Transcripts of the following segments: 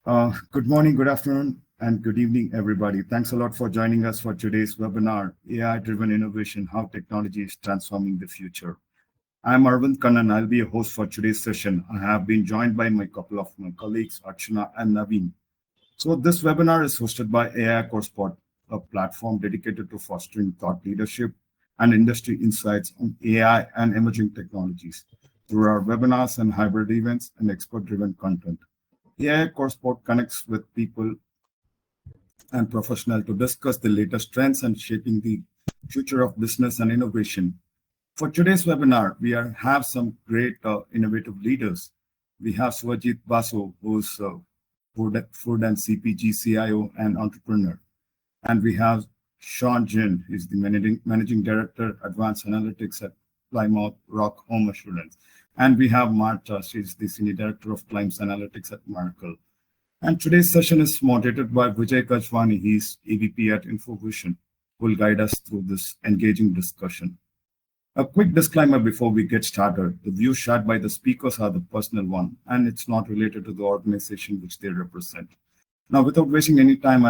Good morning, good afternoon, and good evening, everybody. Thanks a lot for joining us for today's webinar, AI-driven innovation, how technology is transforming the future. I'm Arvind Kannan. I'll be a host for today's session. I have been joined by my couple of my colleagues, Archana and Naveen. So this webinar is hosted by AI CoursePod, a platform dedicated to fostering thought leadership and industry insights on AI and emerging technologies through our webinars and hybrid events and expert-driven content. AI CoursePod connects with people and professionals to discuss the latest trends and shaping the future of business and innovation. For today's webinar, have some great innovative leaders. We have Swajit Basu, who's food and CPG CIO and entrepreneur. And we have Sean Jin, who's the managing director, advanced analytics at Plymouth Rock Home Assurance. And we have Martha, she's the senior director of claims analytics at Merkle. And today's session is moderated by Vijay Gajwani. He's EVP at InfoVision, who will guide us through this engaging discussion. A quick disclaimer before we get started. The views shared by the speakers are the personal one, and it's not related to the organization which they represent. Now, without wasting any time,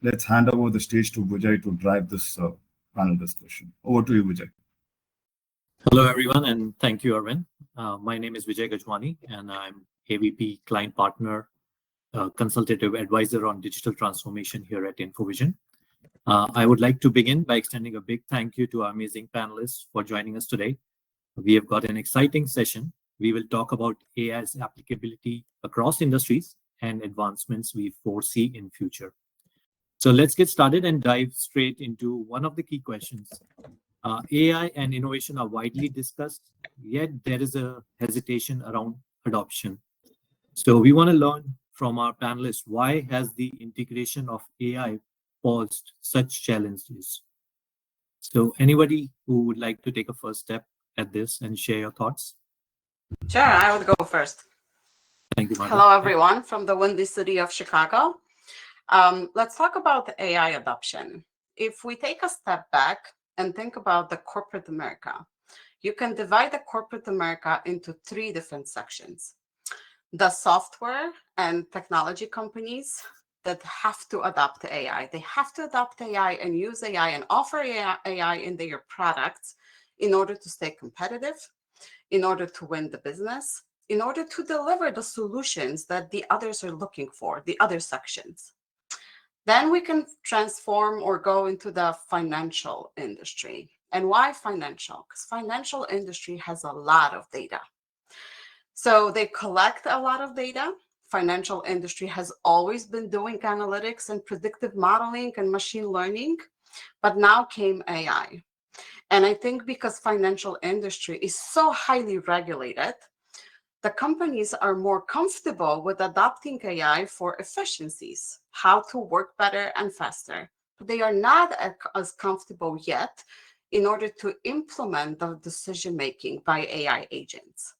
let's hand over the stage to Vijay to drive this panel discussion. Over to you, Vijay. Hello, everyone, and thank you, Arvind. My name is Vijay Gajwani, and I'm AVP Client Partner, Consultative Advisor on Digital Transformation here at InfoVision. I would like to begin by extending a big thank you to our amazing panelists for joining us today. We have got an exciting session. We will talk about AI's applicability across industries and advancements we foresee in future. So let's get started and dive straight into one of the key questions. AI and innovation are widely discussed, yet there is a hesitation around adoption. So we want to learn from our panelists, why has the integration of AI posed such challenges? So anybody who would like to take a first step at this and share your thoughts? Sure, I would go first. Thank you, Martha. Hello, everyone, from the windy city of Chicago. Let's talk about the AI adoption. If we take a step back and think about the corporate America, you can divide the corporate America into three different sections. The software and technology companies that have to adopt AI. They have to adopt AI and use AI and offer AI in their products in order to stay competitive, in order to win the business, in order to deliver the solutions that the others are looking for, the other sections. Then we can transform or go into the financial industry. And why financial? Because financial industry has a lot of data. So they collect a lot of data. Financial industry has always been doing analytics and predictive modeling and machine learning, but now came AI. And I think because financial industry is so highly regulated, the companies are more comfortable with adopting AI for efficiencies, how to work better and faster. But they are not as comfortable yet in order to implement the decision-making by AI agents.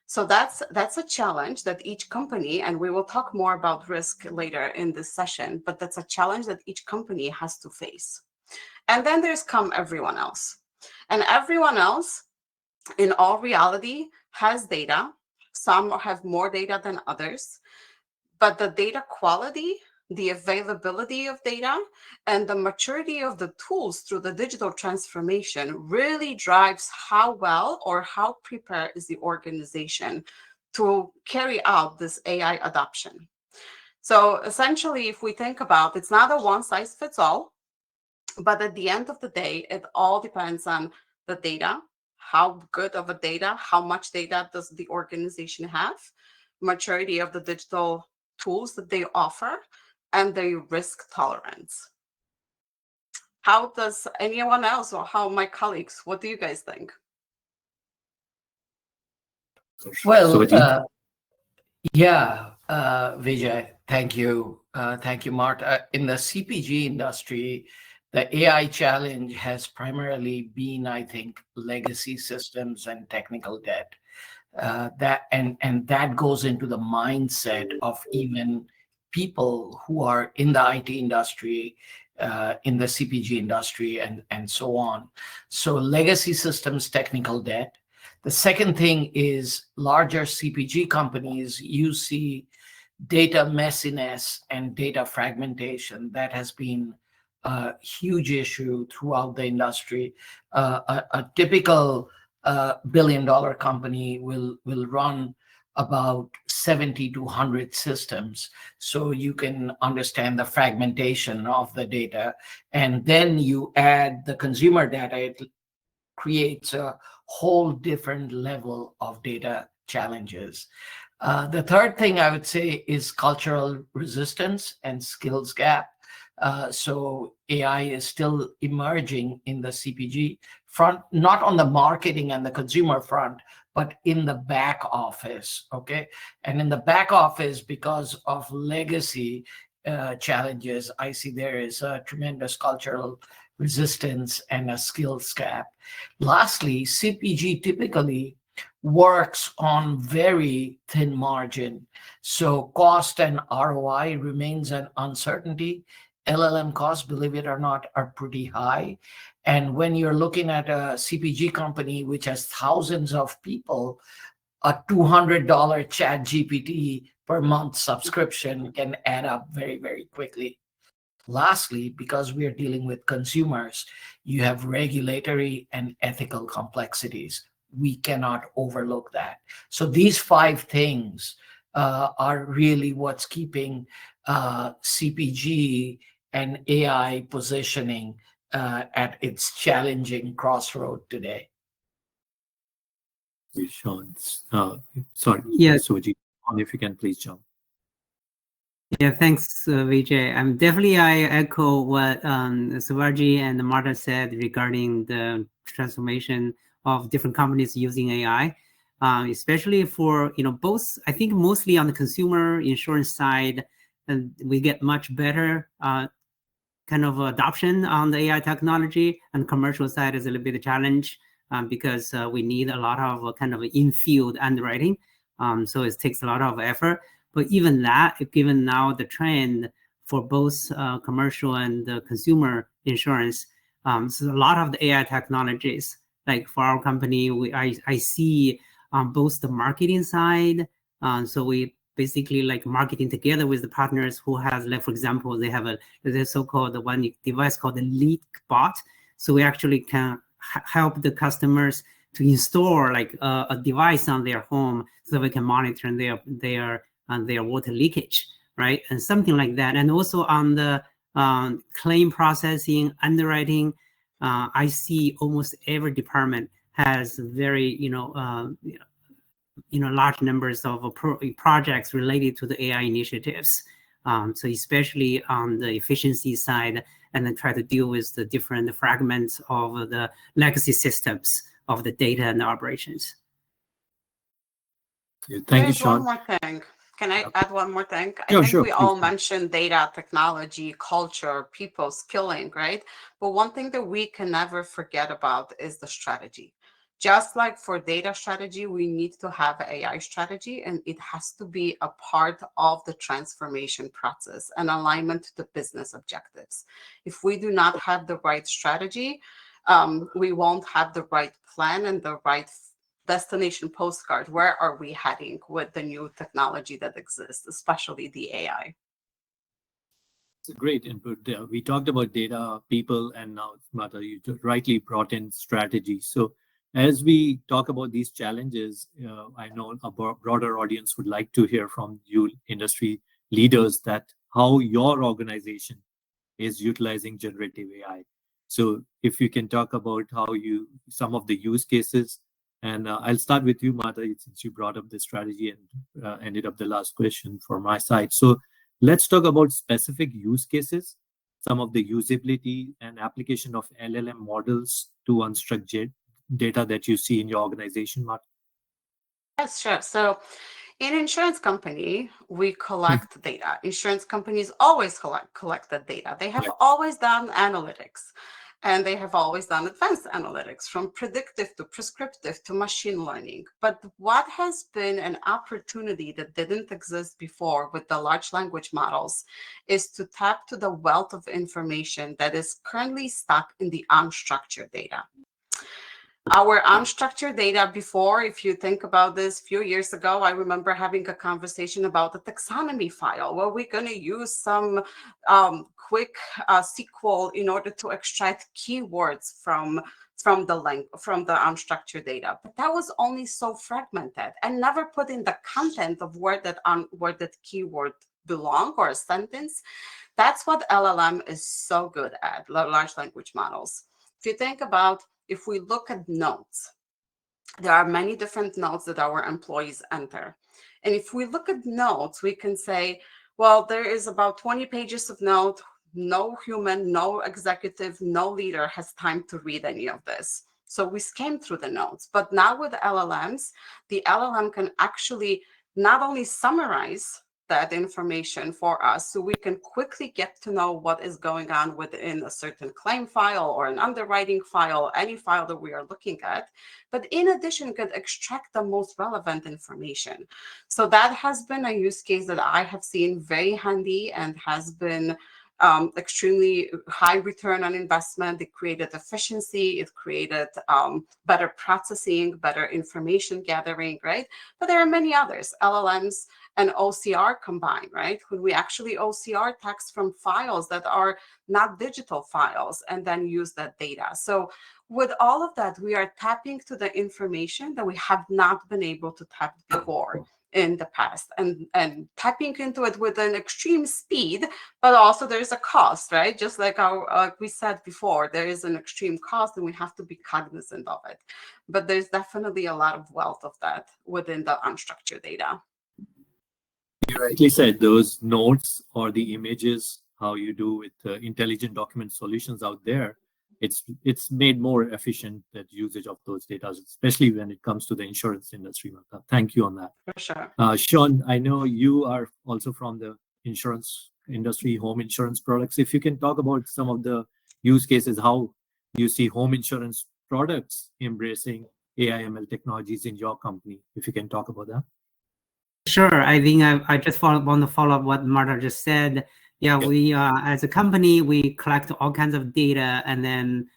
So that's a challenge that each company, and we will talk more about risk later in this session, but that's a challenge that each company has to face. And then there's everyone else. And everyone else, in all reality, has data. Some have more data than others, but the data quality, the availability of data, and the maturity of the tools through the digital transformation really drives how well or how prepared is the organization to carry out this AI adoption. So essentially, if we think about, it's not a one size fits all, but at the end of the day, it all depends on the data, how good of a data, how much data does the organization have, maturity of the digital tools that they offer, and their risk tolerance. How does anyone else or how my colleagues, what do you guys think? Well, Vijay, thank you. Thank you, Martha. In the CPG industry, the AI challenge has primarily been, I think, legacy systems and technical debt. That goes into the mindset of even people who are in the IT industry, in the CPG industry, and so on. So legacy systems, technical debt. The second thing is larger CPG companies, you see data messiness and data fragmentation. That has been a huge issue throughout the industry. A typical billion-dollar company will run about 70 to 100 systems. So you can understand the fragmentation of the data. And then you add the consumer data, it creates a whole different level of data challenges. The third thing I would say is cultural resistance and skills gap. So AI is still emerging in the CPG front, not on the marketing and the consumer front, but in the back office, okay? And in the back office, because of legacy challenges, I see there is a tremendous cultural resistance and a skills gap. Lastly, CPG typically works on very thin margin. So cost and ROI remains an uncertainty. LLM costs, believe it or not, are pretty high. And when you're looking at a CPG company which has thousands of people, a $200 chat GPT per month subscription can add up very, very quickly. Lastly, because we are dealing with consumers, you have regulatory and ethical complexities. We cannot overlook that. So these 5 things are really what's keeping CPG and AI positioning at its challenging crossroad today. Sean, sorry, Yeah. Soji, if you can please jump. Yeah, thanks, Vijay. I echo what Sivaji and Marta said regarding the transformation of different companies using AI, especially for both. I think mostly on the consumer insurance side, and we get much better kind of adoption on the AI technology, and commercial side is a little bit of a challenge because we need a lot of kind of in-field underwriting. So it takes a lot of effort. But even that, given now the trend for both commercial and consumer insurance, so a lot of the AI technologies, like for our company, I see on both the marketing side. So we basically like marketing together with the partners who has, like, for example, they have a so-called one device called the lead bot. So we actually can help the customers to install like a device on their home so we can monitor their water leakage, right? And something like that. And also on the claim processing, underwriting, I see almost every department has very, large numbers of projects related to the AI initiatives. So especially on the efficiency side, and then try to deal with the different fragments of the legacy systems of the data and the operations. Thank you, Sean. One more thing. Can I add one more thing? Yeah, I think sure, we all please. mentioned data, technology, culture, people, skilling, right? But one thing that we can never forget about is the strategy. Just like for data strategy, we need to have an AI strategy, and it has to be a part of the transformation process and alignment to the business objectives. If we do not have the right strategy, we won't have the right plan and the right destination postcard. Where are we heading with the new technology that exists, especially the AI? It's a great input there. We talked about data, people, and now, Marta, you rightly brought in strategy. So as we talk about these challenges, I know a broader audience would like to hear from you, industry leaders, that how your organization is utilizing generative AI. So if you can talk about some of the use cases, and I'll start with you, Marta, since you brought up the strategy and ended up the last question for my side. So let's talk about specific use cases, some of the usability and application of LLM models to unstructured data that you see in your organization, Marta. Yes, sure. So in insurance company, we collect data. Insurance companies always collect the data. They have always done analytics, and they have always done advanced analytics, from predictive to prescriptive to machine learning. But what has been an opportunity that didn't exist before with the large language models is to tap to the wealth of information that is currently stuck in the unstructured data. Our unstructured data before, if you think about this, a few years ago, I remember having a conversation about the taxonomy file. Well, we're going to use some quick SQL in order to extract keywords from the unstructured data, but that was only so fragmented and never put in the content of where that keyword belong or a sentence. That's what LLM is so good at, large language models. If you think about, if we look at notes, there are many different notes that our employees enter. And if we look at notes, we can say, well, there is about 20 pages of note. No human, no executive, no leader has time to read any of this. So we skim through the notes. But now with LLMs, the LLM can actually not only summarize that information for us, so we can quickly get to know what is going on within a certain claim file or an underwriting file, any file that we are looking at, but in addition can extract the most relevant information. So that has been a use case that I have seen very handy and has been extremely high return on investment. It created efficiency, it created better processing, better information gathering, right? But there are many others, LLMs and OCR combined, right? When we actually OCR text from files that are not digital files and then use that data. So with all of that, we are tapping to the information that we have not been able to tap before in the past, and tapping into it with an extreme speed, but also there's a cost, right? Just like we said before, there is an extreme cost and we have to be cognizant of it. But there's definitely a lot of wealth of that within the unstructured data. You rightly said those notes or the images, how you do with intelligent document solutions out there, it's made more efficient, that usage of those data, especially when it comes to the insurance industry. Thank you on that. For sure. Sean, I know you are also from the insurance industry, home insurance products. If you can talk about some of the use cases, how you see home insurance products embracing AI ML technologies in your company, if you can talk about that. Sure. I think I just want to follow up what Marta just said. Yeah, we as a company, we collect all kinds of data, and then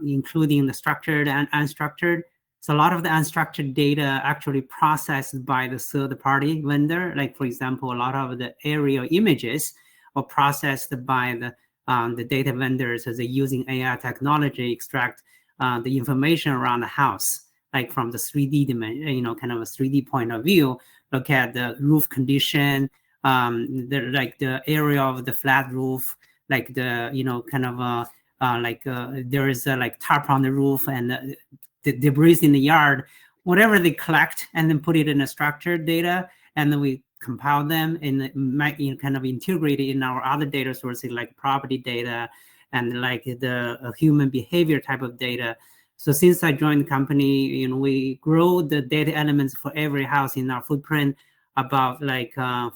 including the structured and unstructured. So a lot of the unstructured data actually processed by the third-party vendor. Like, for example, a lot of the aerial images are processed by the data vendors as they're using AI technology, extract the information around the house, like from the 3D dimension, kind of a 3D point of view. Look at the roof condition, the area of the flat roof, like the there is a tarp on the roof and the debris in the yard, whatever they collect, and then put it in a structured data, and then we compile them and kind of integrate it in our other data sources like property data and like the human behavior type of data. So since I joined the company, we grow the data elements for every house in our footprint about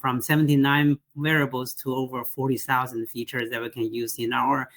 from 79 variables to over 40,000 features that we can use in our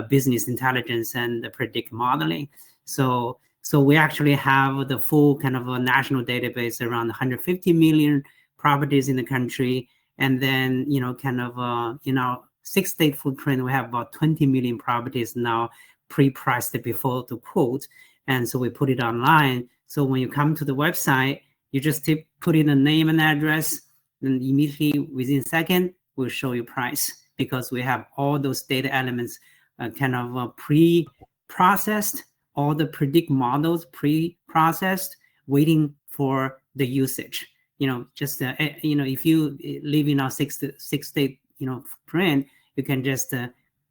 business intelligence and the predict modeling. So we actually have the full kind of a national database around 150 million properties in the country. And then, kind of in our 6-state footprint, we have about 20 million properties now pre-priced before the quote. And so we put it online. So when you come to the website, you just put in a name and address, and immediately within a second, we'll show you price, because we have all those data elements kind of pre-processed, all the predict models pre-processed, waiting for the usage. If you live in our 6-state, footprint, you can just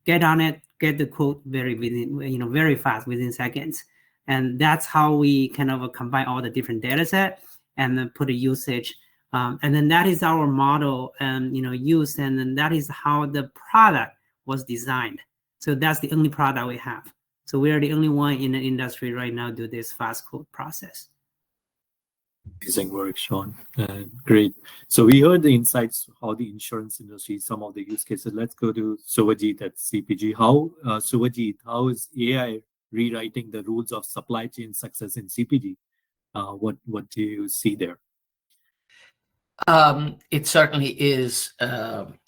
get on it, get the quote very fast, within seconds. And that's how we kind of combine all the different data set and then put a usage. And then that is our model use, and then that is how the product was designed. So that's the only product we have. So we are the only one in the industry right now do this fast quote process. Amazing work, Sean. Great. So we heard the insights, how the insurance industry, some of the use cases. Let's go to Subhajit at CPG. Subhajit, how is AI rewriting the rules of supply chain success in CPG? What do you see there? It certainly is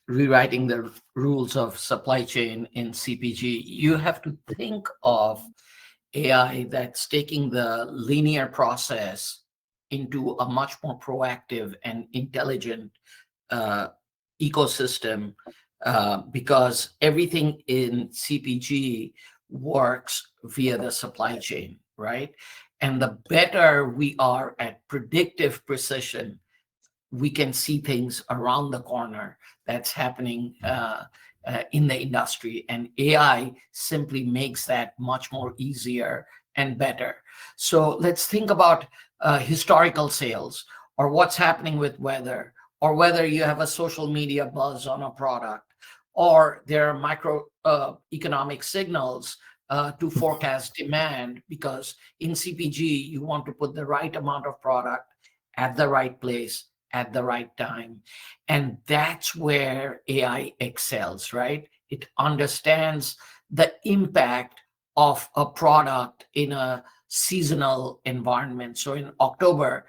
rewriting the rules of supply chain in CPG. You have to think of AI that's taking the linear process into a much more proactive and intelligent ecosystem, because everything in CPG works via the supply chain, right? And the better we are at predictive precision, we can see things around the corner that's happening in the industry, and AI simply makes that much more easier and better. So let's think about historical sales, or what's happening with weather, or whether you have a social media buzz on a product, or there are micro economic signals to forecast demand, because in CPG you want to put the right amount of product at the right place at the right time. And that's where AI excels, right? It understands the impact of a product in a seasonal environment. So in October,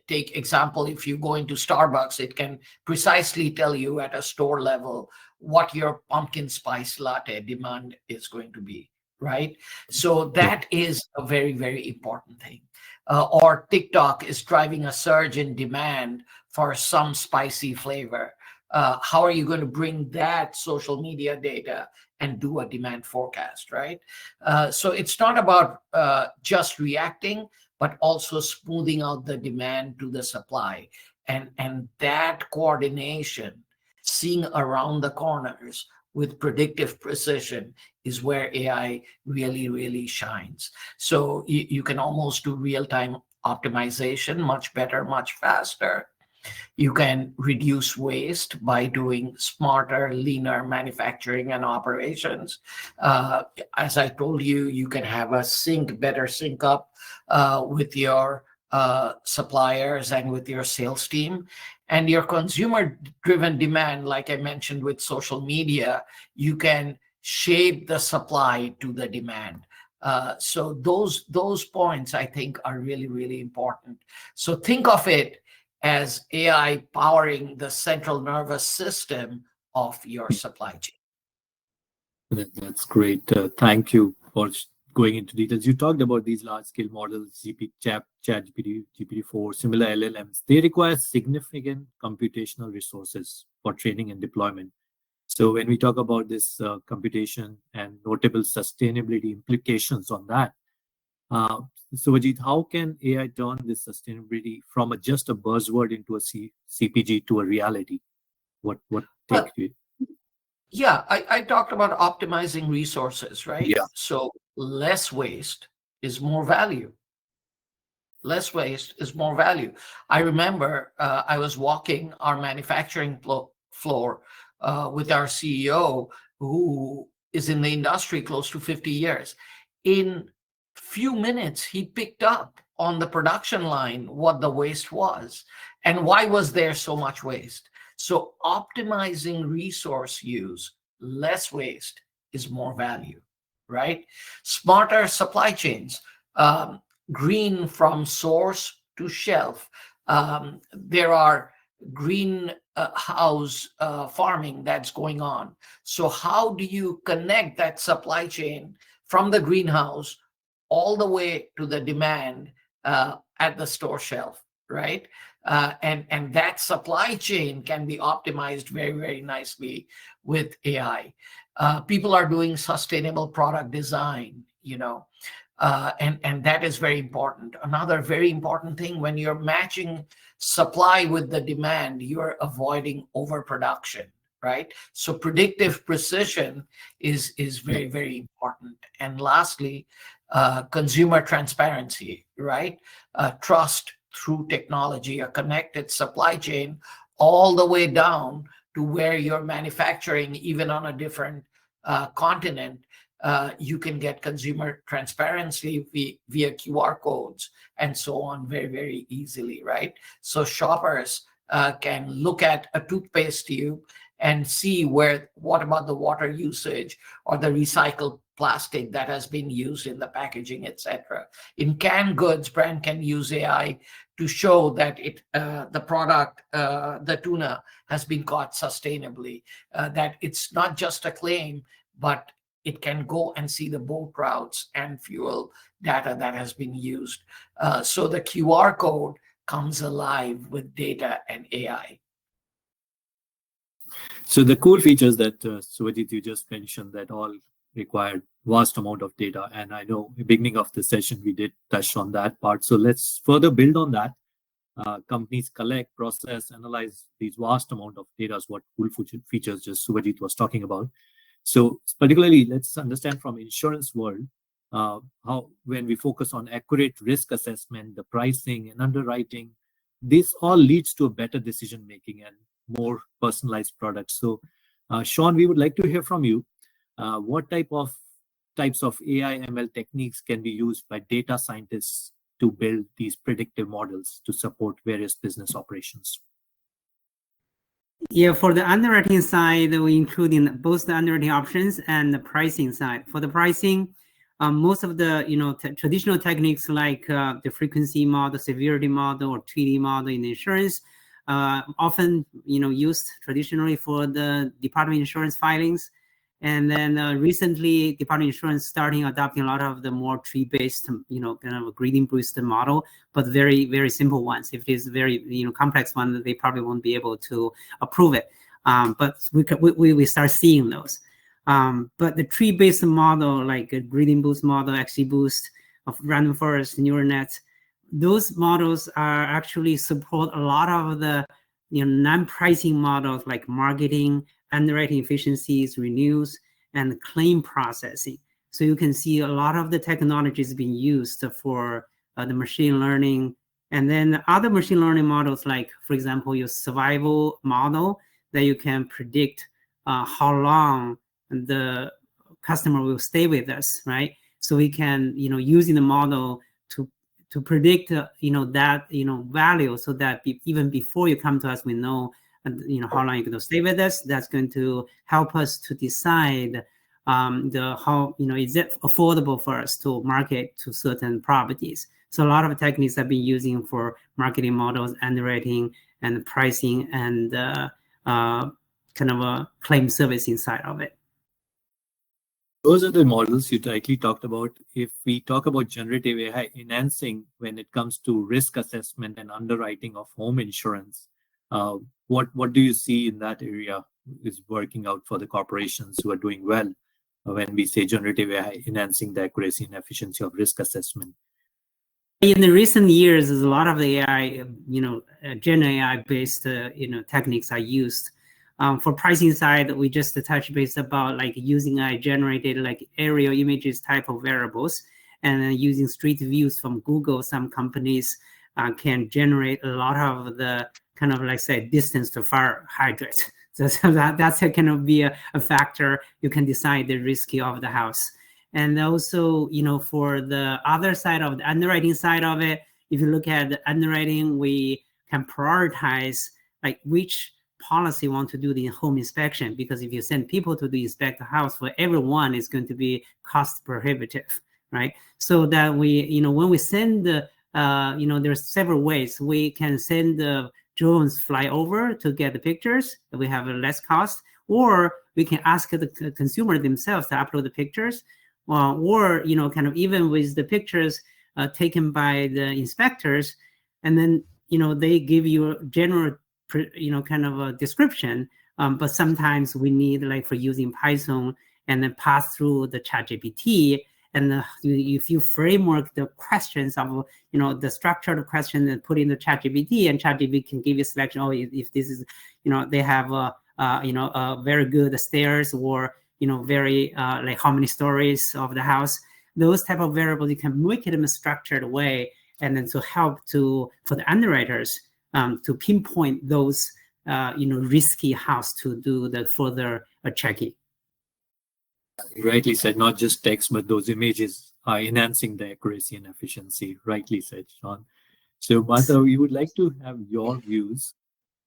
take example, if you go into Starbucks, it can precisely tell you at a store level what your pumpkin spice latte demand is going to be, right? So that is a very, very important thing. Or TikTok is driving a surge in demand for some spicy flavor. How are you going to bring that social media data and do a demand forecast, right? So it's not about just reacting, but also smoothing out the demand to the supply. And that coordination, seeing around the corners with predictive precision, is where AI really, really shines. So you can almost do real-time optimization much better, much faster. You can reduce waste by doing smarter, leaner manufacturing and operations. As I told you, you can have a better sync up with your suppliers and with your sales team. And your consumer-driven demand, like I mentioned with social media, you can shape the supply to the demand. So those points, I think, are really, really important. So think of it as AI powering the central nervous system of your supply chain. That's great. Thank you for going into details. You talked about these large-scale models, ChatGPT, GPT-4, similar LLMs. They require significant computational resources for training and deployment. So when we talk about this computation and notable sustainability implications on that, so Vijit, how can AI turn this sustainability from just a buzzword into a CPG to a reality? What take you? Yeah, I talked about optimizing resources, right? Yeah. So less waste is more value. Less waste is more value. I remember I was walking our manufacturing floor with our CEO, who is in the industry close to 50 years. In few minutes, he picked up on the production line what the waste was and why was there so much waste. So optimizing resource use, less waste is more value, right? Smarter supply chains, green from source to shelf. There are greenhouse farming that's going on. So how do you connect that supply chain from the greenhouse all the way to the demand at the store shelf, right? And that supply chain can be optimized very, very nicely with AI. People are doing sustainable product design, and that is very important. Another very important thing, when you're matching supply with the demand, you're avoiding overproduction, right? So predictive precision is very, very important. And lastly, consumer transparency, right? Trust through technology, a connected supply chain, all the way down to where you're manufacturing, even on a different continent. You can get consumer transparency via QR codes and so on very, very easily, right? So shoppers can look at a toothpaste tube and see what about the water usage or the recycled plastic that has been used in the packaging, etc. In canned goods, brand can use AI to show that the product, the tuna, has been caught sustainably, that it's not just a claim, but it can go and see the boat routes and fuel data that has been used. So the QR code comes alive with data and AI. So the cool features that Suvajit, you just mentioned, that all required vast amount of data. And I know at the beginning of the session, we did touch on that part. So let's further build on that. Companies collect, process, analyze these vast amount of data is what cool features just Suvajit was talking about. So particularly, let's understand from insurance world, how when we focus on accurate risk assessment, the pricing and underwriting, this all leads to a better decision making and more personalized products. So Sean, we would like to hear from you. What types of AI ML techniques can be used by data scientists to build these predictive models to support various business operations? Yeah, for the underwriting side, we include in both the underwriting options and the pricing side. For the pricing, most of the traditional techniques like the frequency model, severity model, or treaty model in insurance, often used traditionally for the Department of Insurance filings. And then recently, Department of Insurance starting adopting a lot of the more tree-based, kind of a gradient-boosted model, but very, very simple ones. If it is very, complex one, they probably won't be able to approve it. But we start seeing those. But the tree-based model, like a gradient boost model, XGBoost, of random forest, neural nets, those models are actually support a lot of the non-pricing models like marketing, underwriting efficiencies, renews, and claim processing. So you can see a lot of the technologies being used for the machine learning. And then other machine learning models, like, for example, your survival model, that you can predict how long the customer will stay with us, right? So we can, using the model to predict, that, value, so that even before you come to us, we know how long you're going to stay with us. That's going to help us to decide how is it affordable for us to market to certain properties. So a lot of techniques have been using for marketing models, underwriting, and pricing, and kind of a claim service inside of it. Those are the models you directly talked about. If we talk about generative AI enhancing when it comes to risk assessment and underwriting of home insurance, what do you see in that area is working out for the corporations who are doing well when we say generative AI enhancing the accuracy and efficiency of risk assessment? In the recent years, there's a lot of the AI, Gen AI based, techniques are used. For pricing side, we just touched base about like using generated like aerial images type of variables, and then using street views from Google. Some companies can generate a lot of the kind of like say distance to fire hydrant. So that's kind of be a factor. You can decide the risk of the house. And also, for the other side of the underwriting side of it, if you look at the underwriting, we can prioritize like which policy want to do the home inspection, because if you send people to inspect the house, for everyone is going to be cost prohibitive, right? So that we, when we send the, there's several ways we can send the drones fly over to get the pictures. We have a less cost, or we can ask the consumer themselves to upload the pictures, or kind of even with the pictures taken by the inspectors, and then they give you a general kind of a description, but sometimes we need, like for using Python, and then pass through the ChatGPT, and if you framework the questions of the structured question and put in the ChatGPT, and ChatGPT can give you selection. Oh, if this is they have a very good stairs, or very like how many stories of the house. Those type of variables you can make it in a structured way, and then to help for the underwriters to pinpoint those risky house to do the further checking. You rightly said, not just text, but those images are enhancing the accuracy and efficiency. Rightly said, Sean. So Martha, we would like to have your views.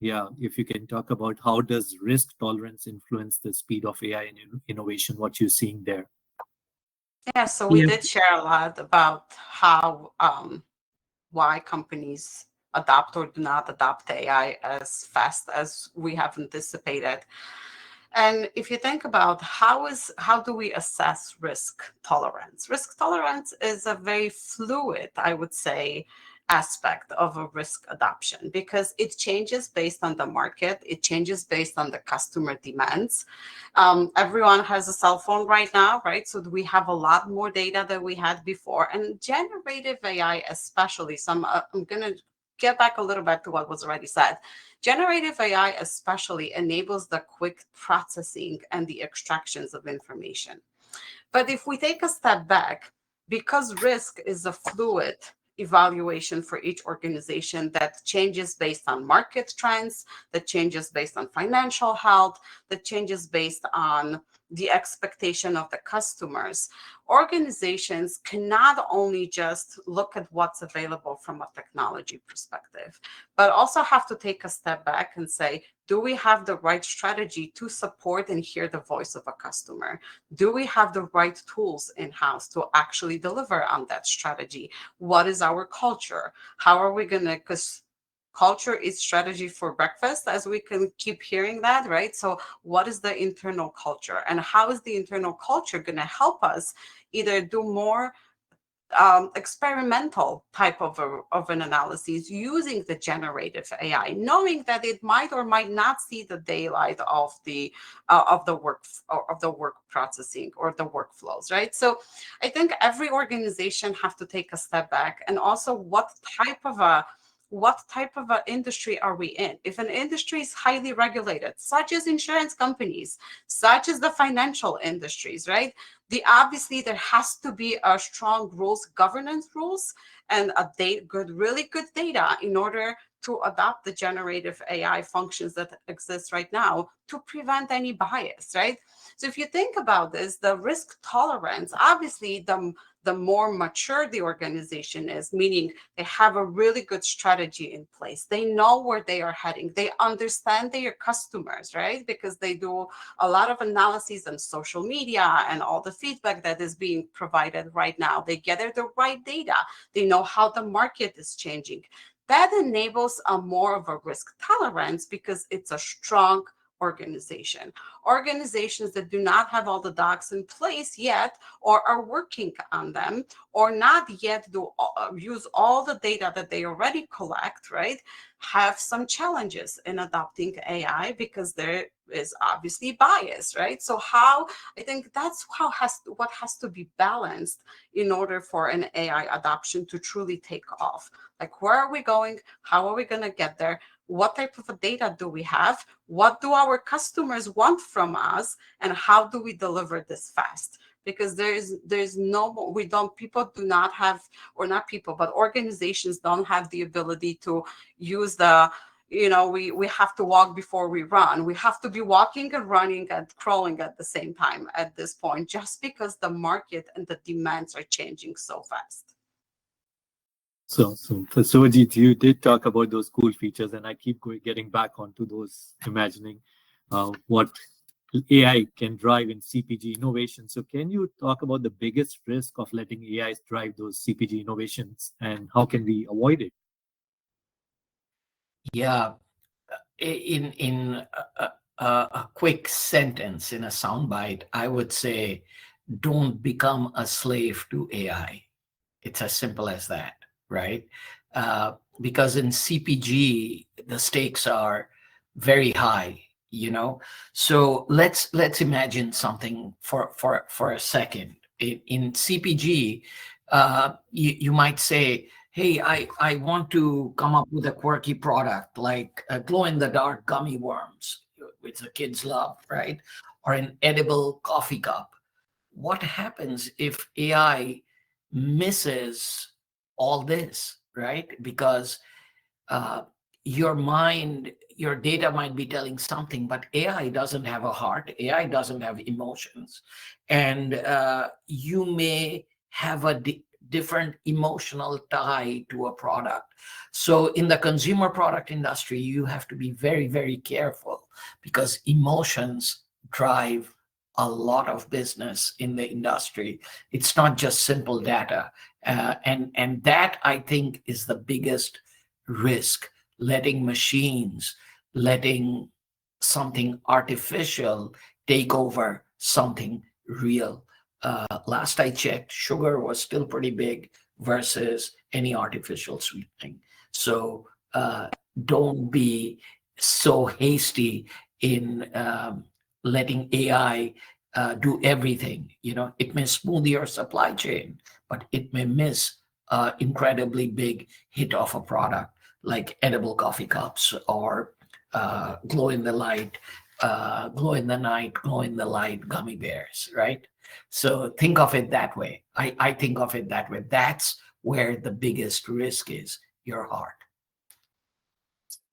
Yeah, if you can talk about how does risk tolerance influence the speed of AI and innovation, what you're seeing there. Yeah, so we did share a lot about how why companies adopt or do not adopt AI as fast as we have anticipated. And if you think about how do we assess risk tolerance? Risk tolerance is a very fluid, I would say, aspect of a risk adoption because it changes based on the market, it changes based on the customer demands. Everyone has a cell phone right now, right? So we have a lot more data than we had before, and generative AI especially. So I'm going to get back a little bit to what was already said. Generative AI especially enables the quick processing and the extractions of information. But if we take a step back, because risk is a fluid evaluation for each organization that changes based on market trends, that changes based on financial health, that changes based on the expectation of the customers, organizations cannot only just look at what's available from a technology perspective, but also have to take a step back and say, do we have the right strategy to support and hear the voice of a customer? Do we have the right tools in-house to actually deliver on that strategy? What is our culture? How are we going to, because culture is strategy for breakfast, as we can keep hearing that, right? So what is the internal culture, and how is the internal culture going to help us either do more experimental type of an analysis using the generative AI, knowing that it might or might not see the daylight of the work processing or the workflows, right? So I think every organization have to take a step back, and also what type of an industry are we in? If an industry is highly regulated, such as insurance companies, such as the financial industries, right? Obviously there has to be a strong governance rules, and really good data in order to adopt the generative AI functions that exist right now to prevent any bias, right? So if you think about this, the risk tolerance, obviously the more mature the organization is, meaning they have a really good strategy in place. They know where they are heading. They understand their customers, right? Because they do a lot of analyses on social media and all the feedback that is being provided right now. They gather the right data. They know how the market is changing. That enables a more of a risk tolerance because it's a strong organization. Organizations that do not have all the docs in place yet, or are working on them, or not yet use all the data that they already collect, right, have some challenges in adopting AI because there is obviously bias, right? So I think that's what has to be balanced in order for an AI adoption to truly take off. Like, where are we going? How are we going to get there? What type of data do we have? What do our customers want from us? And how do we deliver this fast? Because people do not have, or not people, but organizations don't have the ability to use we have to walk before we run. We have to be walking and running and crawling at the same time at this point, just because the market and the demands are changing so fast. So for Sojit, you did talk about those cool features, and I keep getting back onto those, imagining what AI can drive in CPG innovation. So can you talk about the biggest risk of letting AI drive those CPG innovations, and how can we avoid it? Yeah, in a quick sentence, in a soundbite, I would say, don't become a slave to AI. It's as simple as that, right? Because in CPG, the stakes are very high, So let's imagine something for a second. In CPG, you might say, hey, I want to come up with a quirky product like glow-in-the-dark gummy worms, which the kids love, right? Or an edible coffee cup. What happens if AI misses all this, right? Because your data might be telling something, but AI doesn't have a heart. AI doesn't have emotions. And you may have a different emotional tie to a product. So in the consumer product industry, you have to be very, very careful, because emotions drive a lot of business in the industry. It's not just simple data. And that, I think, is the biggest risk, letting something artificial take over something real. Last I checked, sugar was still pretty big versus any artificial sweetening. So don't be so hasty in letting AI do everything. It may smooth your supply chain, but it may miss an incredibly big hit of a product like edible coffee cups or glow in the light, glow in the night, glow in the light gummy bears, right? So think of it that way. I think of it that way. That's where the biggest risk is, your heart.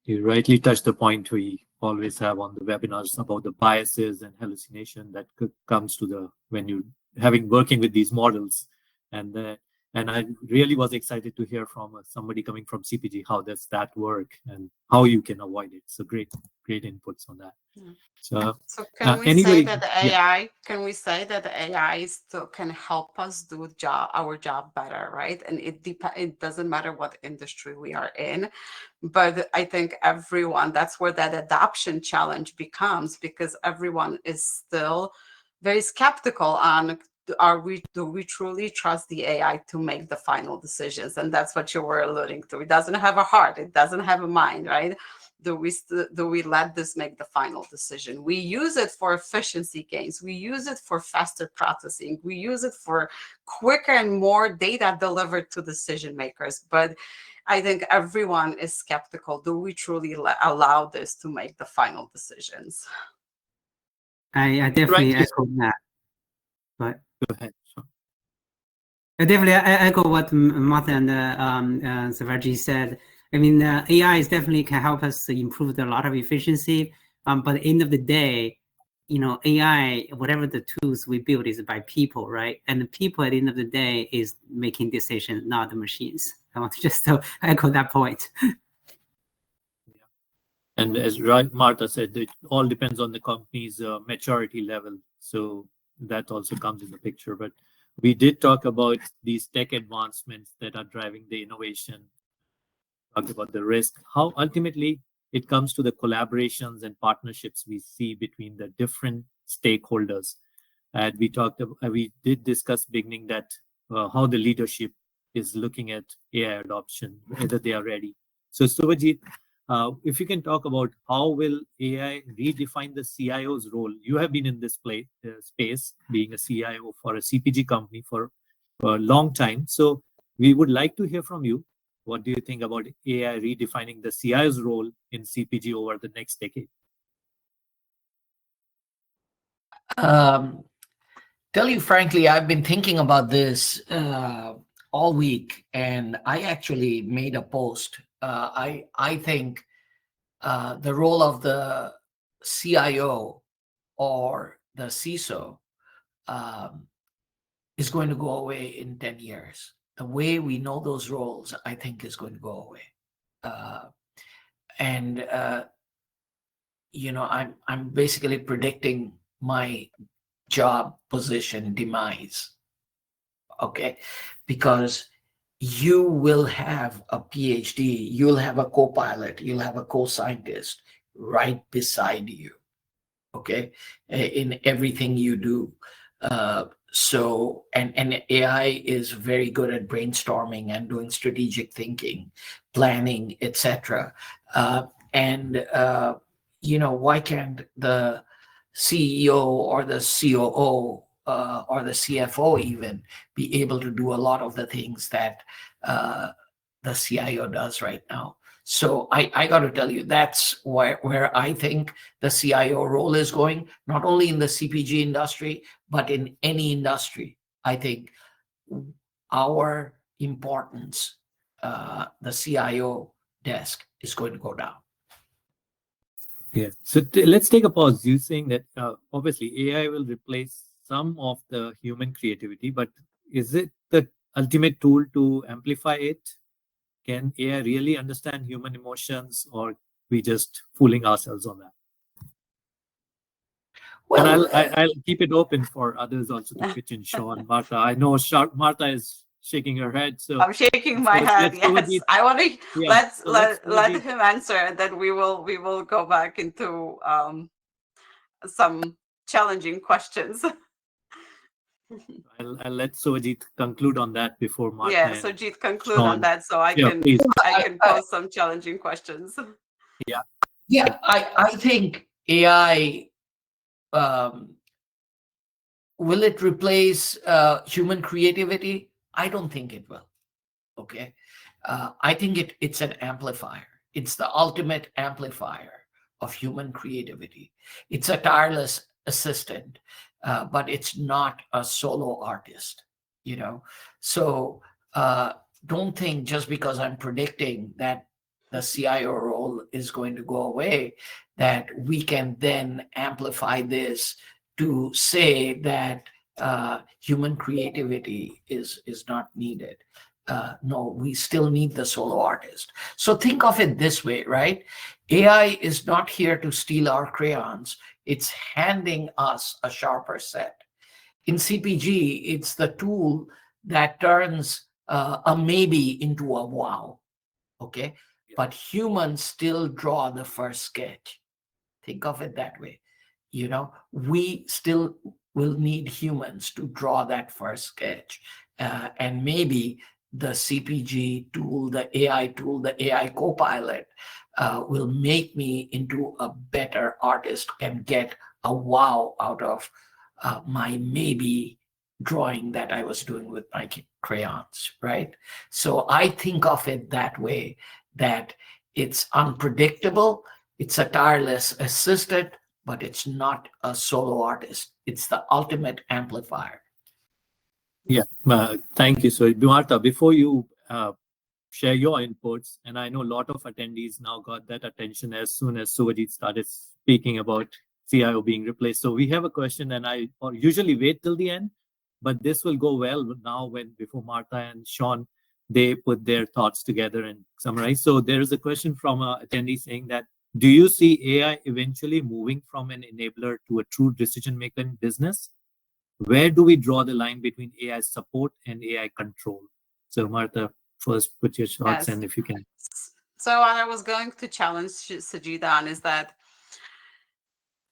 You rightly touched the point we always have on the webinars about the biases and hallucination that comes to when you working with these models. And I really was excited to hear from somebody coming from CPG, how does that work and how you can avoid it. So great inputs on that. Yeah. So can we say that the AI? Can we say that the AI still can help us do our job better, right? And it doesn't matter what industry we are in, but I think that's where that adoption challenge becomes, because everyone is still very skeptical on do we truly trust the AI to make the final decisions? And that's what you were alluding to. It doesn't have a heart. It doesn't have a mind, right? Do we let this make the final decision? We use it for efficiency gains. We use it for faster processing. We use it for quicker and more data delivered to decision makers. But I think everyone is skeptical. Do we truly allow this to make the final decisions? I definitely echo that. But go ahead. I definitely echo what Martha and Sivarji said. I mean, AI is definitely can help us improve a lot of efficiency. But at the end of the day, AI, whatever the tools we build is by people, right? And the people at the end of the day is making decisions, not the machines. I want to just echo that point. And as Martha said, it all depends on the company's maturity level. So that also comes in the picture. But we did talk about these tech advancements that are driving the innovation, talked about the risk, how ultimately it comes to the collaborations and partnerships we see between the different stakeholders. And we did discuss beginning that how the leadership is looking at AI adoption, whether they are ready. So Subhajit, if you can talk about how will AI redefine the CIO's role? You have been in this space, being a CIO for a CPG company for a long time. So we would like to hear from you. What do you think about AI redefining the CIO's role in CPG over the next decade? Tell you frankly, I've been thinking about this all week, and I actually made a post. I think the role of the CIO or the CISO is going to go away in 10 years. The way we know those roles, I think, is going to go away. I'm basically predicting my job position demise. Okay, because you will have a PhD, you'll have a co-pilot, you'll have a co-scientist right beside you, okay, in everything you do. So AI is very good at brainstorming and doing strategic thinking, planning, etc. Why can't the CEO or the COO or the CFO even be able to do a lot of the things that the CIO does right now? So I got to tell you, that's where I think the CIO role is going, not only in the CPG industry, but in any industry. I think our importance, the CIO desk, is going to go down. Yeah. So let's take a pause. You're saying that obviously AI will replace some of the human creativity, but is it the ultimate tool to amplify it? Can AI really understand human emotions, or we just fooling ourselves on that? Well, and I'll keep it open for others also to pitch in. Sean, Martha. I know Martha is shaking her head. So I'm shaking my head. Yes, I want to. yeah. Let him answer, and then we will go back into some challenging questions. I'll let Suvajit conclude on that before Martha. Yeah, so Jeet, conclude Sean. on that, so I can Please. I can pose some challenging questions. Yeah, I think AI, will it replace human creativity? I don't think it will. Okay. I think it's an amplifier. It's the ultimate amplifier of human creativity. It's a tireless assistant, but it's not a solo artist, you know? So don't think just because I'm predicting that the CIO role is going to go away, that we can then amplify this to say that human creativity is not needed. No, we still need the solo artist. So think of it this way, right? AI is not here to steal our crayons. It's handing us a sharper set. In CPG, it's the tool that turns a maybe into a wow. Okay. But humans still draw the first sketch. Think of it that way. You know, we still will need humans to draw that first sketch. And maybe the CPG tool, the AI tool, the AI copilot will make me into a better artist and get a wow out of my maybe drawing that I was doing with my crayons, right? So I think of it that way, that it's unpredictable, it's a tireless assistant, but it's not a solo artist. It's the ultimate amplifier. Yeah, thank you. So, Martha, before you share your inputs, and I know a lot of attendees now got that attention as soon as Suvajit started speaking about CIO being replaced. So we have a question, and I usually wait till the end, but this will go well now before Martha and Sean, they put their thoughts together and summarize. So there is a question from an attendee saying that, do you see AI eventually moving from an enabler to a true decision maker in business? Where do we draw the line between AI support and AI control? So Martha, first put your thoughts, Yes. and if you can. So what I was going to challenge Sajida on is that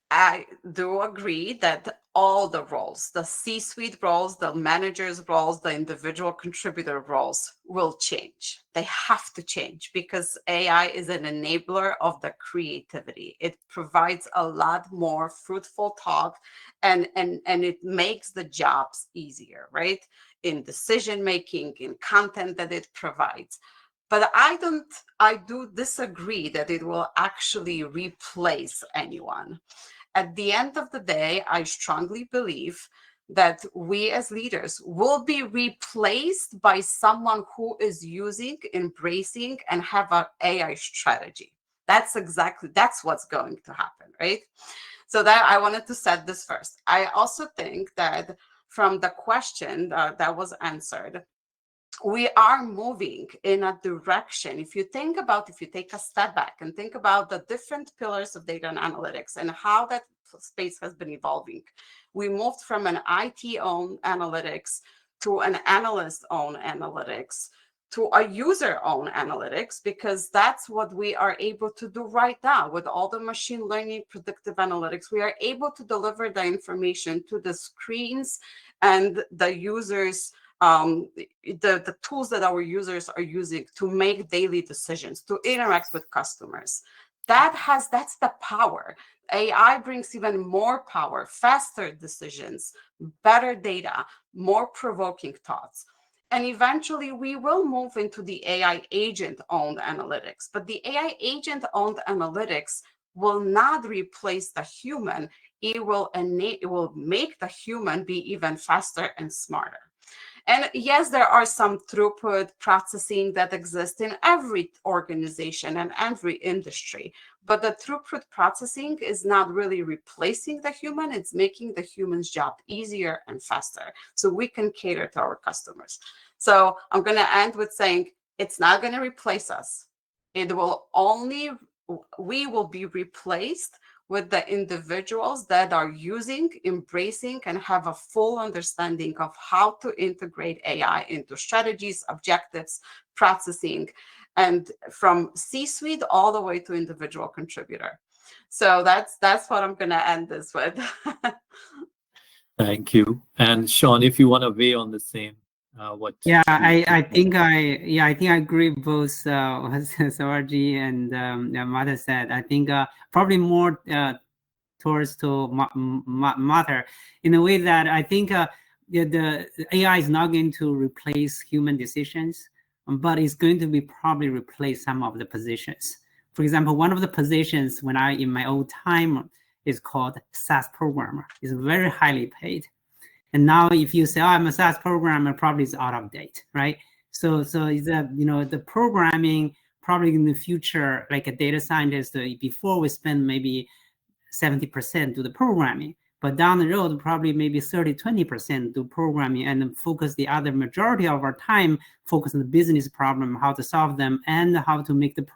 I do agree that all the roles, the C-suite roles, the managers' roles, the individual contributor roles will change. They have to change because AI is an enabler of the creativity. It provides a lot more fruitful thought and it makes the jobs easier, right? In decision making, in content that it provides. But I do disagree that it will actually replace anyone. At the end of the day, I strongly believe that we as leaders will be replaced by someone who is using, embracing, and have an AI strategy. That's what's going to happen, right? So that I wanted to set this first. I also think that from the question that was answered, we are moving in a direction. If you take a step back and think about the different pillars of data and analytics and how that space has been evolving, we moved from an IT-owned analytics to an analyst-owned analytics to a user-owned analytics, because that's what we are able to do right now with all the machine learning predictive analytics. We are able to deliver the information to the screens and the users, the tools that our users are using to make daily decisions, to interact with customers. That's the power. AI brings even more power, faster decisions, better data, more provoking thoughts. And eventually we will move into the AI agent-owned analytics. But the AI agent-owned analytics will not replace the human. It will make the human be even faster and smarter. And yes, there are some throughput processing that exists in every organization and every industry, but the throughput processing is not really replacing the human. It's making the human's job easier and faster so we can cater to our customers. So I'm going to end with saying it's not going to replace us. We will be replaced with the individuals that are using, embracing, and have a full understanding of how to integrate AI into strategies, objectives, processing, and from C-suite all the way to individual contributor. So that's what I'm going to end this with. Thank you. And Sean, if you want to weigh on the same, what? Yeah, I think I agree with both what Savarji and Mata said. I think probably more towards to Mata in a way that I think the AI is not going to replace human decisions, but it's going to be probably replace some of the positions. For example, one of the positions when I in my old time is called SAS programmer. It's very highly paid. And now if you say, oh, I'm a SAS programmer, probably it's out of date, right? So it's the programming probably in the future, like a data scientist, before we spend maybe 70% do the programming, but down the road, probably maybe 30-20% do programming and focus the other majority of our time, focus on the business problem, how to solve them, and how to make the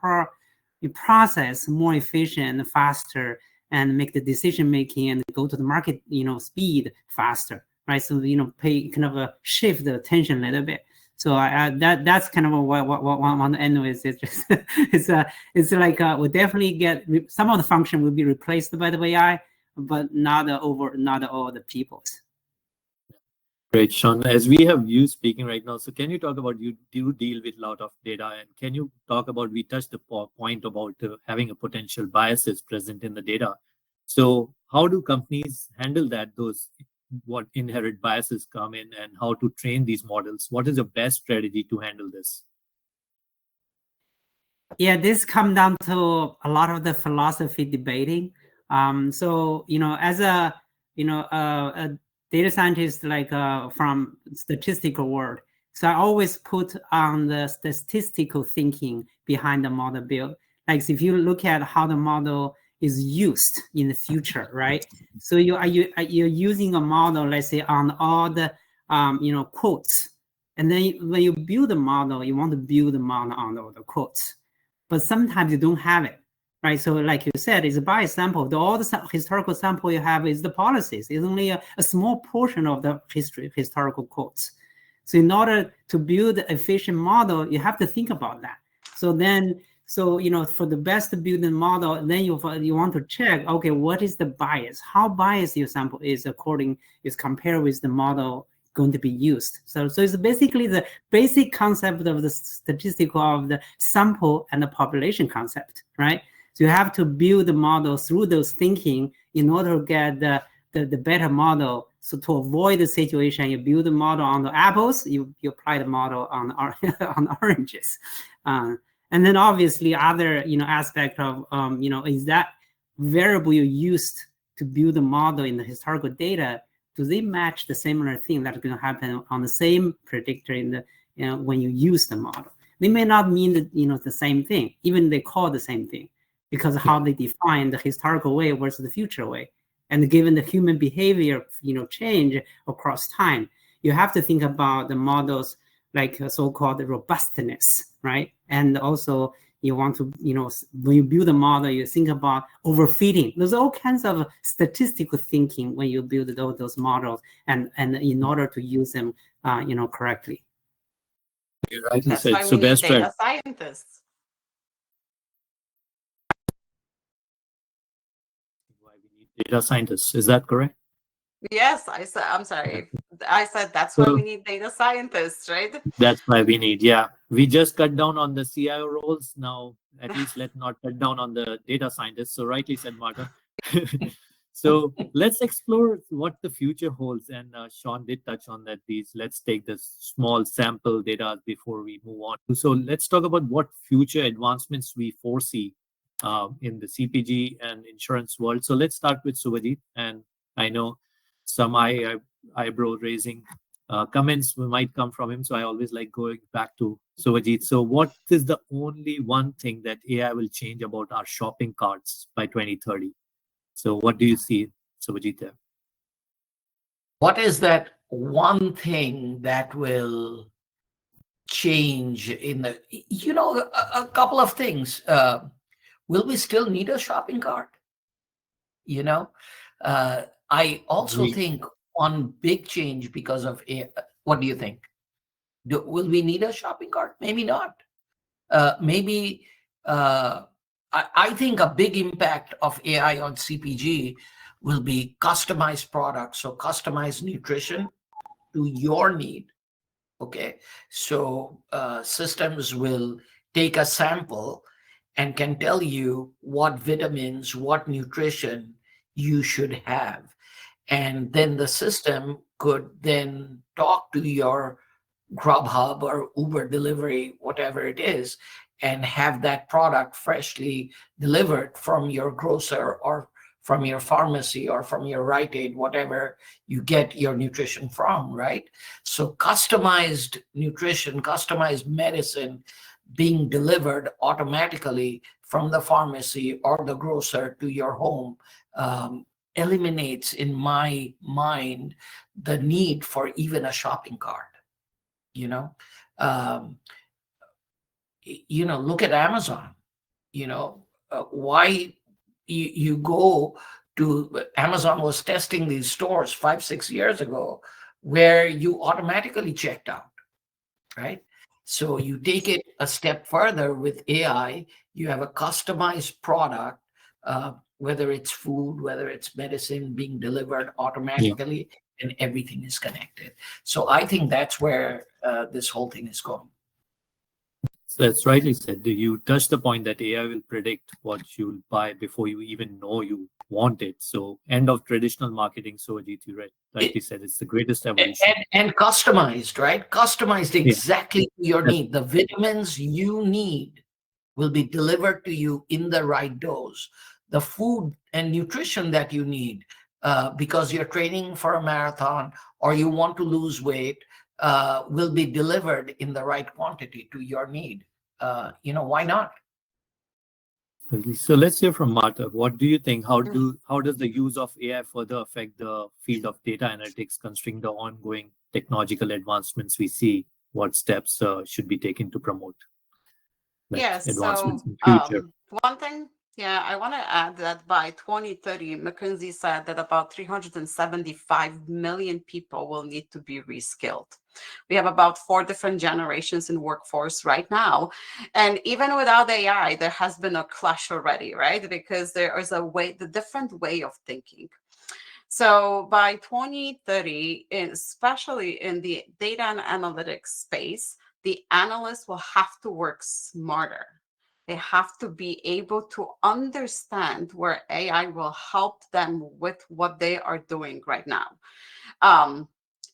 process more efficient, faster, and make the decision making and go to the market, speed faster. Right, so pay kind of a shift the attention a little bit. So that's kind of what I want to end with. It's just it's like we'll definitely get some of the function will be replaced by the AI, but not all the people's. Great, Sean. As we have you speaking right now, so can you talk about you do deal with a lot of data, and can you talk about we touched the point about having a potential biases present in the data. So how do companies handle that? What inherent biases come in and how to train these models? What is the best strategy to handle this? Yeah, this comes down to a lot of the philosophy debating. So as a data scientist, like from statistical world, so I always put on the statistical thinking behind the model build. Like if you look at how the model is used in the future, right? So you're using a model, let's say, on all the quotes, and then when you build a model, you want to build a model on all the quotes, but sometimes you don't have it, right? So like you said, it's a bias sample. All the historical sample you have is the policies. It's only a small portion of the historical quotes. So in order to build an efficient model, you have to think about that. So for the best building model, then you want to check, okay, what is the bias? How biased your sample is compared with the model going to be used. So it's basically the basic concept of the statistical of the sample and the population concept, right? So you have to build the model through those thinking in order to get the better model. So to avoid the situation, you build the model on the apples, you apply the model on on oranges. And then obviously other aspect of is that variable you used to build the model in the historical data, do they match the similar thing that's going to happen on the same predictor in the when you use the model? They may not mean that the same thing, even they call the same thing, because of how they define the historical way versus the future way. And given the human behavior change across time, you have to think about the models like so-called robustness, right? And also you want to, when you build a model, you think about overfitting. There's all kinds of statistical thinking when you build those models and in order to use them, correctly. You're right. That's why we need data scientists. Why we need data scientists. Is that correct? Yes, I'm sorry. I said that's why we need data scientists, right? That's why we need, yeah. We just cut down on the CIO roles. Now, at least let's not cut down on the data scientists. So rightly said, Marta. So let's explore what the future holds. And Sean did touch on that. Let's take the small sample data before we move on. So let's talk about what future advancements we foresee in the CPG and insurance world. So let's start with Subhajit. And I know some eyebrow raising comments might come from him. So I always like going back to Subhajit. So what is the only one thing that AI will change about our shopping carts by 2030? So what do you see, Subhajit, there? What is that one thing that will change in the, a couple of things. Will we still need a shopping cart? You know, I also Agreed. think one big change because of AI. What do you think? Will we need a shopping cart? Maybe not. Maybe I think a big impact of AI on CPG will be customized products, so customized nutrition to your need. Okay, so systems will take a sample and can tell you what vitamins, what nutrition you should have. And then the system could then talk to your Grubhub or Uber delivery, whatever it is, and have that product freshly delivered from your grocer or from your pharmacy or from your Rite Aid, whatever you get your nutrition from, right? So customized nutrition, customized medicine being delivered automatically from the pharmacy or the grocer to your home eliminates, in my mind, the need for even a shopping cart. You know, look at Amazon. Why you go to Amazon was testing these stores 5-6 years ago where you automatically checked out, right? So you take it a step further with AI. You have a customized product, whether it's food, whether it's medicine, being delivered automatically, and everything is connected. So I think that's where this whole thing is going. So that's rightly said. You touched the point that AI will predict what you'll buy before you even know you want it. So end of traditional marketing. So Ajit, you rightly said it's the greatest evolution. And customized, right? Customized exactly to your need. The vitamins you need will be delivered to you in the right dose. The food and nutrition that you need, because you're training for a marathon or you want to lose weight, will be delivered in the right quantity to your need. Why not? So let's hear from Martha. What do you think? How does the use of AI further affect the field of data analytics, considering the ongoing technological advancements we see? What steps should be taken to promote advancements in future? One thing, I want to add that by 2030, McKinsey said that about 375 million people will need to be reskilled. We have about 4 different generations in workforce right now. And even without AI, there has been a clash already, right? Because there is the different way of thinking. So by 2030, especially in the data and analytics space, the analysts will have to work smarter. They have to be able to understand where AI will help them with what they are doing right now.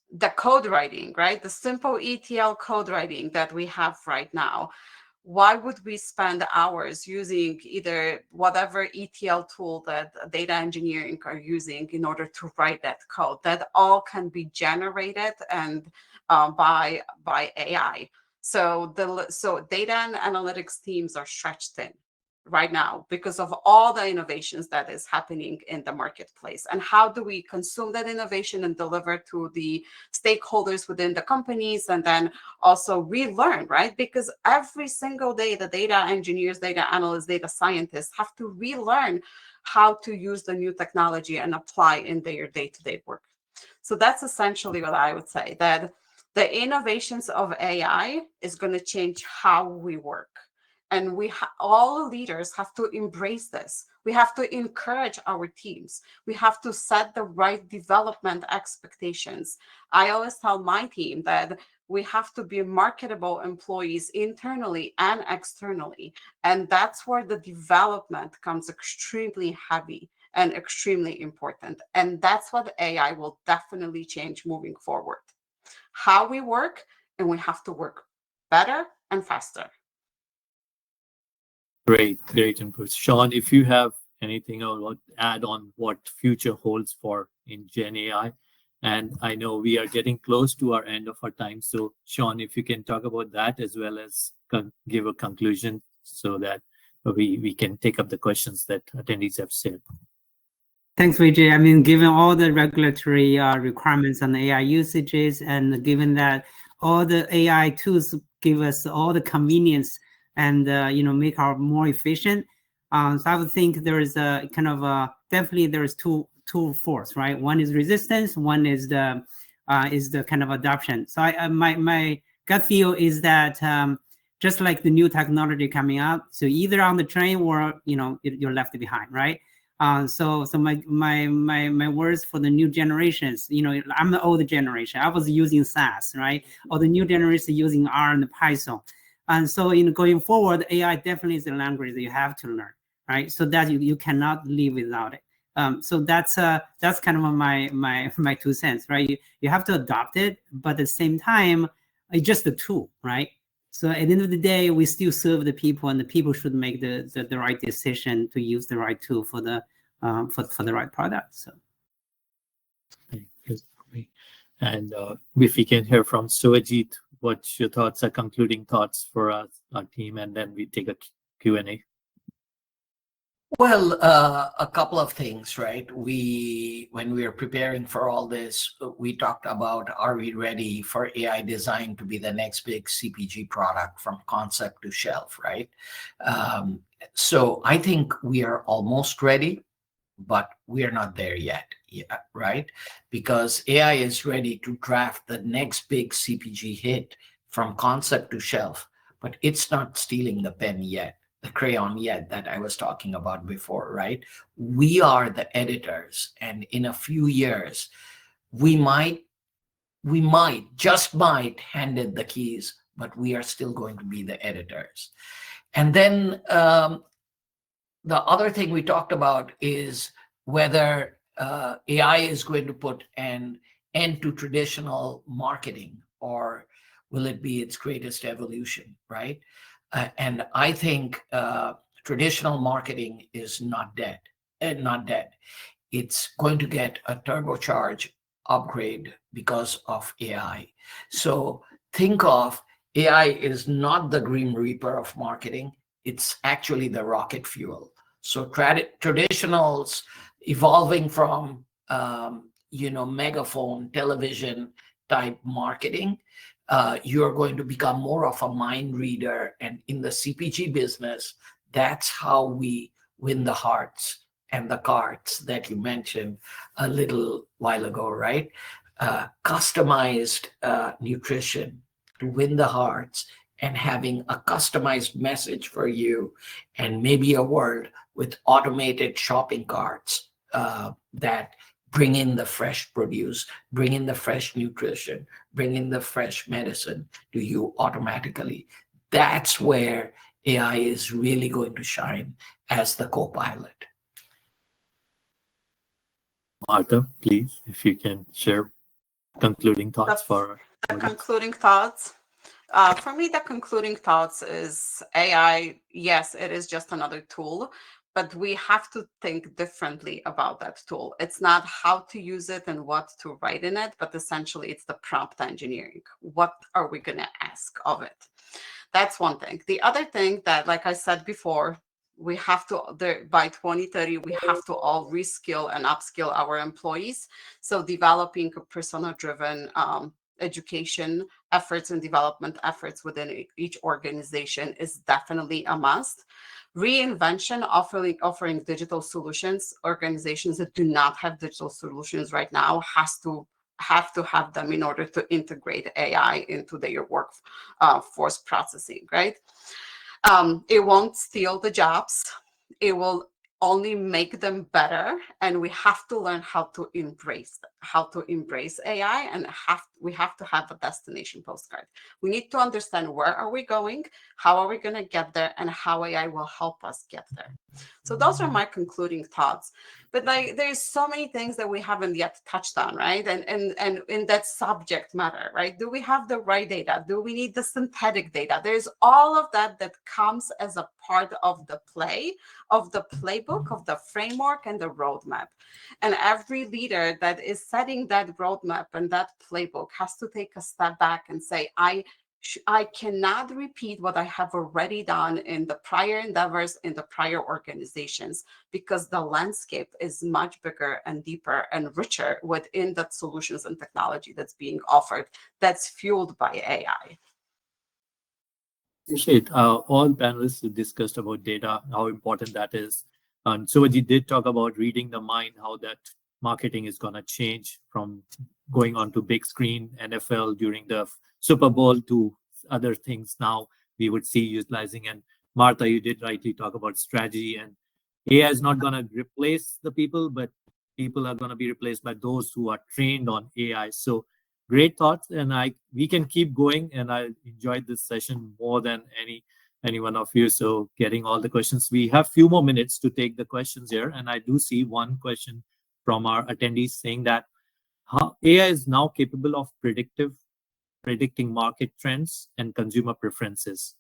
The code writing, right? The simple ETL code writing that we have right now. Why would we spend hours using either whatever ETL tool that data engineering are using in order to write that code? That all can be generated and by AI. So data and analytics teams are stretched thin right now because of all the innovations that is happening in the marketplace. And how do we consume that innovation and deliver to the stakeholders within the companies, and then also relearn, right? Because every single day, the data engineers, data analysts, data scientists have to relearn how to use the new technology and apply in their day-to-day work. So that's essentially what I would say, that the innovations of AI is going to change how we work. And all leaders have to embrace this. We have to encourage our teams. We have to set the right development expectations. I always tell my team that we have to be marketable employees internally and externally. And that's where the development comes extremely heavy and extremely important. And that's what AI will definitely change moving forward. How we work, and we have to work better and faster. Great input. Sean, if you have anything I want to add on what future holds for in Gen AI, and I know we are getting close to our end of our time. So Sean, if you can talk about that as well as give a conclusion so that we can take up the questions that attendees have said. Thanks, Vijay. I mean, given all the regulatory requirements on AI usages, and given that all the AI tools give us all the convenience and make our more efficient, So I would think there is a kind of definitely there is two force, right? One is resistance, one is the kind of adoption. So my gut feel is that just like the new technology coming out, so either on the train or you're left behind, right? So my words for the new generations, I'm the old generation. I was using SAS, right? Or the new generation using R and Python. And so going forward, AI definitely is a language that you have to learn, right? So that you cannot live without it. So that's kind of my 2 cents, right? You have to adopt it, but at the same time, it's just a tool, right? So at the end of the day, we still serve the people, and the people should make the right decision to use the right tool for the right product. So. And if we can hear from Suvajit, what's your thoughts, concluding thoughts for our team, and then we take a Q&A. Well, a couple of things, right? When we were preparing for all this, we talked about, are we ready for AI design to be the next big CPG product from concept to shelf, right? So I think we are almost ready, but we are not there yet, right? Because AI is ready to draft the next big CPG hit from concept to shelf, but it's not stealing the pen yet. The crayon yet that I was talking about before, right? We are the editors, and in a few years, we might hand it the keys, but we are still going to be the editors. And then the other thing we talked about is whether AI is going to put an end to traditional marketing, or will it be its greatest evolution, right? And I think traditional marketing is not dead. It's going to get a turbocharge upgrade because of AI. So think of AI is not the Grim Reaper of marketing. It's actually the rocket fuel. So traditionals evolving from megaphone television type marketing, you're going to become more of a mind reader. And in the CPG business, that's how we win the hearts and the carts that you mentioned a little while ago, right? Customized nutrition to win the hearts, and having a customized message for you, and maybe a world with automated shopping carts that bring in the fresh produce, bring in the fresh nutrition, bring in the fresh medicine to you automatically. That's where AI is really going to shine as the co-pilot. Martha, please, if you can share concluding thoughts for the concluding thoughts. For me, the concluding thoughts is AI, yes, it is just another tool, but we have to think differently about that tool. It's not how to use it and what to write in it, but essentially it's the prompt engineering. What are we going to ask of it? That's one thing. The other thing that, like I said before, we have to, by 2030, we have to all reskill and upskill our employees. So developing a persona-driven education efforts and development efforts within each organization is definitely a must. Reinvention, offering digital solutions. Organizations that do not have digital solutions right now have to have them in order to integrate AI into their workforce processing, right? It won't steal the jobs. It will only make them better, and we have to learn how to embrace AI, and we have to have a destination postcard. We need to understand where are we going, how are we going to get there, and how AI will help us get there. So those are my concluding thoughts. But there's so many things that we haven't yet touched on, right? And in that subject matter, right? Do we have the right data? Do we need the synthetic data? There's all of that comes as a part of the playbook, of the framework and the roadmap. And every leader that is setting that roadmap and that playbook has to take a step back and say, I cannot repeat what I have already done in the prior endeavors, in the prior organizations, because the landscape is much bigger and deeper and richer within the solutions and technology that's being offered, that's fueled by AI. Appreciate all panelists discussed about data, how important that is. And Suvaji did talk about reading the mind, how that marketing is going to change from going on to big screen NFL during the Super Bowl to other things now we would see utilizing. And Martha, you did rightly talk about strategy, and AI is not going to replace the people, but people are going to be replaced by those who are trained on AI. So great thoughts, and we can keep going, and I enjoyed this session more than any one of you. So getting all the questions, we have few more minutes to take the questions here, and I do see one question from our attendees saying that how AI is now capable of predicting market trends and consumer preferences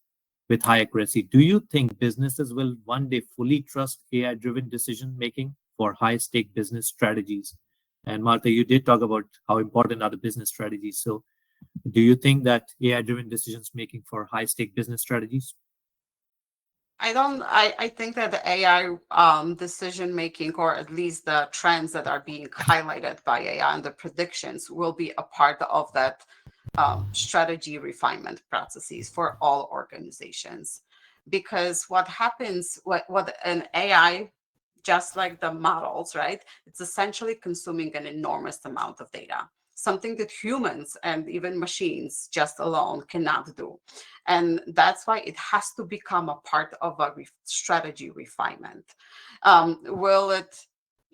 with high accuracy. Do you think businesses will one day fully trust AI-driven decision making for high-stake business strategies? And Martha, you did talk about how important are the business strategies. So do you think that AI-driven decisions making for high-stake business strategies? I think that the AI decision making, or at least the trends that are being highlighted by AI and the predictions, will be a part of that strategy refinement processes for all organizations. Because what happens, what an AI, just like the models, right? It's essentially consuming an enormous amount of data, something that humans and even machines just alone cannot do. And that's why it has to become a part of a strategy refinement. Will it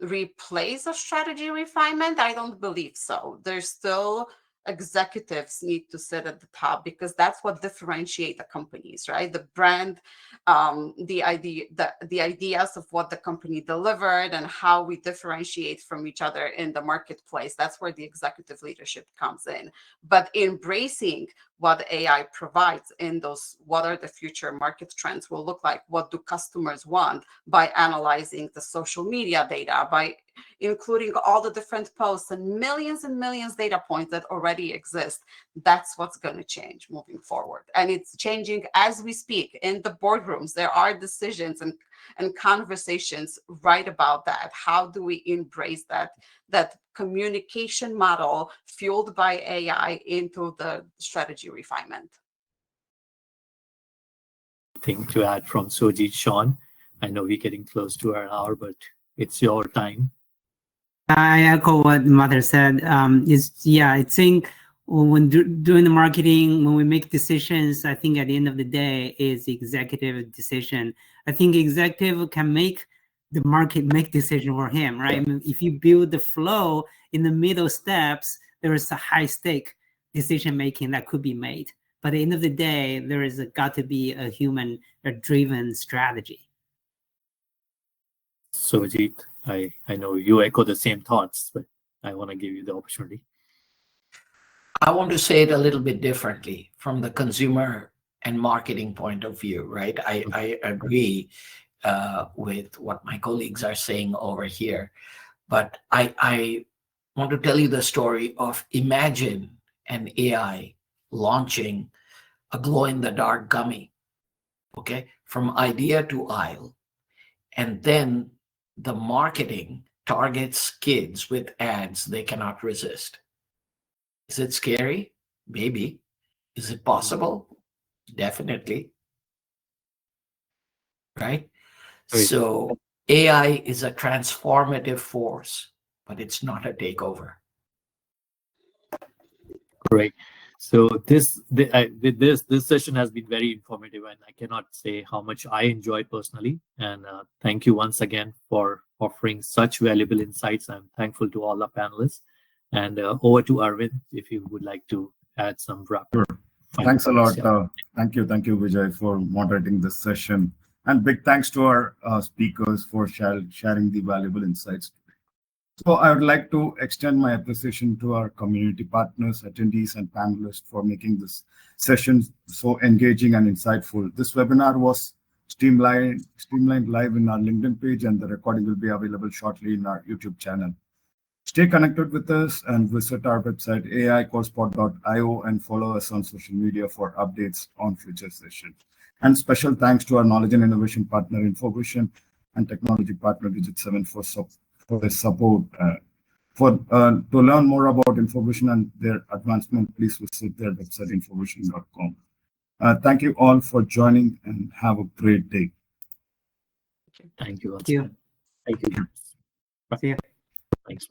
replace a strategy refinement? I don't believe so. There's still executives need to sit at the top, because that's what differentiate the companies, right? The brand, the ideas of what the company delivered and how we differentiate from each other in the marketplace. That's where the executive leadership comes in. But embracing what AI provides in those, what are the future market trends will look like, what do customers want, by analyzing the social media data, by including all the different posts and millions data points that already exist. That's what's going to change moving forward. And it's changing as we speak. In the boardrooms, there are decisions and conversations right about that. How do we embrace that communication model fueled by AI into the strategy refinement? Thing to add from Sojit, Sean? I know we're getting close to our hour, but it's your time. I echo what Mother said. I think when doing the marketing, when we make decisions, I think at the end of the day is the executive decision. I think executive can make the market make decision for him, right? I mean, if you build the flow in the middle steps, there is a high stake decision making that could be made. But at the end of the day, there is got to be a human driven strategy. Sojit, I know you echo the same thoughts, but I want to give you the opportunity. I want to say it a little bit differently from the consumer and marketing point of view, right? I agree with what my colleagues are saying over here, but I want to tell you the story of, imagine an AI launching a glow-in-the-dark gummy, okay, from idea to aisle, and then the marketing targets kids with ads they cannot resist. Is it scary? Maybe. Is it possible? Definitely. Right? So AI is a transformative force, but it's not a takeover. Great. So this session has been very informative, and I cannot say how much I enjoyed personally. And thank you once again for offering such valuable insights. I'm thankful to all the panelists. And over to Arvind, if you would like to add some wrap. Sure. Thanks a lot. Thank you, Vijay, for moderating this session. And big thanks to our speakers for sharing the valuable insights. So I would like to extend my appreciation to our community partners, attendees, and panelists for making this session so engaging and insightful. This webinar was streamlined live in our LinkedIn page, and the recording will be available shortly in our YouTube channel. Stay connected with us and visit our website, aicorespot.io, and follow us on social media for updates on future sessions. And special thanks to our knowledge and innovation partner, InfoVision, and technology partner, Digit7, for their support. To learn more about InfoVision and their advancement, please visit their website, infovision.com. Thank you all for joining and have a great day. Thank you. Thank you. Thank you. See ya. Thanks.